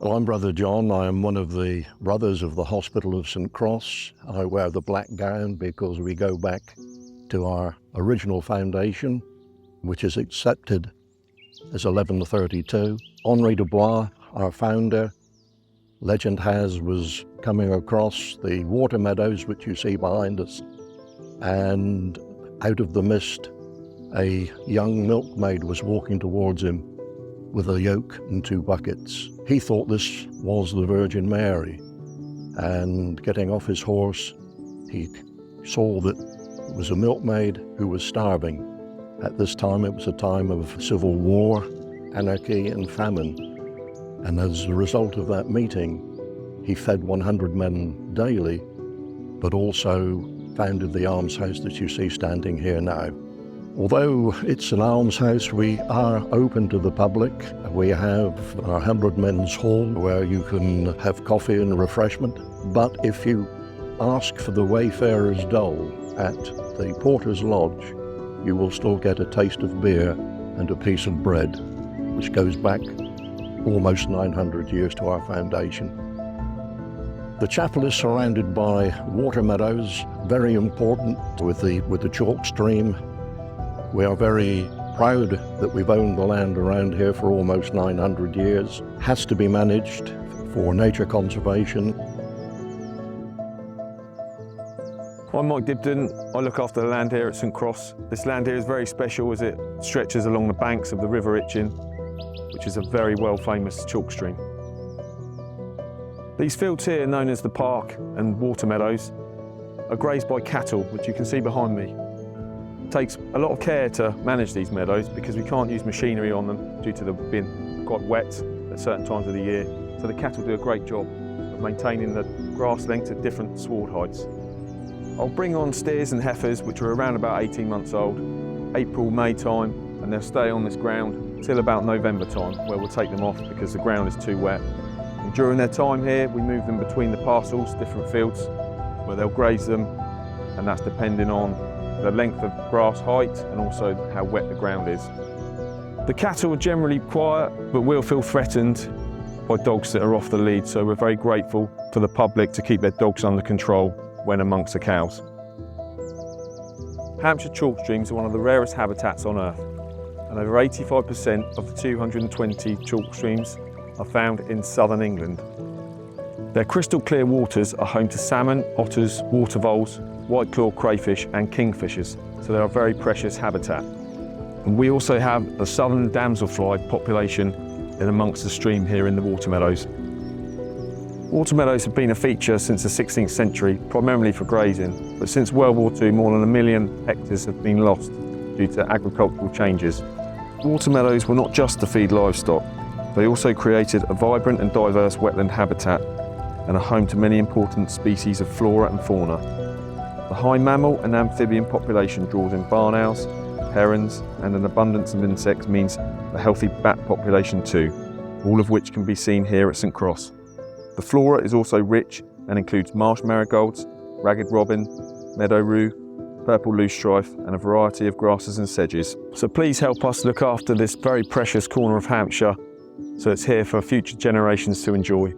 Well, I'm Brother John. I am one of the brothers of the Hospital of St. Cross. I wear the black gown because we go back to our original foundation, which is accepted as 1132. Henri Dubois, our founder, legend has, was coming across the water meadows, which you see behind us, and out of the mist, a young milkmaid was walking towards him with a yoke and 2 buckets. He thought this was the Virgin Mary, and getting off his horse, he saw that it was a milkmaid who was starving. At this time, it was a time of civil war, anarchy, and famine. And as a result of that meeting, he fed 100 men daily, but also founded the almshouse that you see standing here now. Although it's an almshouse, we are open to the public. We have our 100 men's hall where you can have coffee and refreshment. But if you ask for the Wayfarer's Dole at the Porter's Lodge, you will still get a taste of beer and a piece of bread, which goes back almost 900 years to our foundation. The chapel is surrounded by water meadows, very important with the chalk stream. We are very proud that we've owned the land around here for almost 900 years. Has to be managed for nature conservation. I'm Mike Dibden. I look after the land here at St. Cross. This land here is very special as it stretches along the banks of the River Itchen, which is a very famous chalk stream. These fields here, known as the park and water meadows, are grazed by cattle, which you can see behind me. It takes a lot of care to manage these meadows because we can't use machinery on them due to them being quite wet at certain times of the year. So the cattle do a great job of maintaining the grass length at different sward heights. I'll bring on steers and heifers, which are around about 18 months old, April, May time, and they'll stay on this ground till about November time, where we'll take them off because the ground is too wet. And during their time here, we move them between the parcels, different fields, where they'll graze them, and that's depending on the length of grass height and also how wet the ground is. The cattle are generally quiet, but will feel threatened by dogs that are off the lead, so we're very grateful for the public to keep their dogs under control when amongst the cows. Hampshire chalk streams are one of the rarest habitats on Earth, and over 85% of the 220 chalk streams are found in southern England. Their crystal clear waters are home to salmon, otters, water voles, white-clawed crayfish and kingfishers, so they are a very precious habitat. And we also have a southern damselfly population in amongst the stream here in the water meadows. Water meadows have been a feature since the 16th century, primarily for grazing, but since World War II more than 1 million hectares have been lost due to agricultural changes. Water meadows were not just to feed livestock, they also created a vibrant and diverse wetland habitat and are home to many important species of flora and fauna. The high mammal and amphibian population draws in barn owls, herons, and an abundance of insects means a healthy bat population too, all of which can be seen here at St. Cross. The flora is also rich and includes marsh marigolds, ragged robin, meadow rue, purple loosestrife, and a variety of grasses and sedges. So please help us look after this very precious corner of Hampshire so it's here for future generations to enjoy.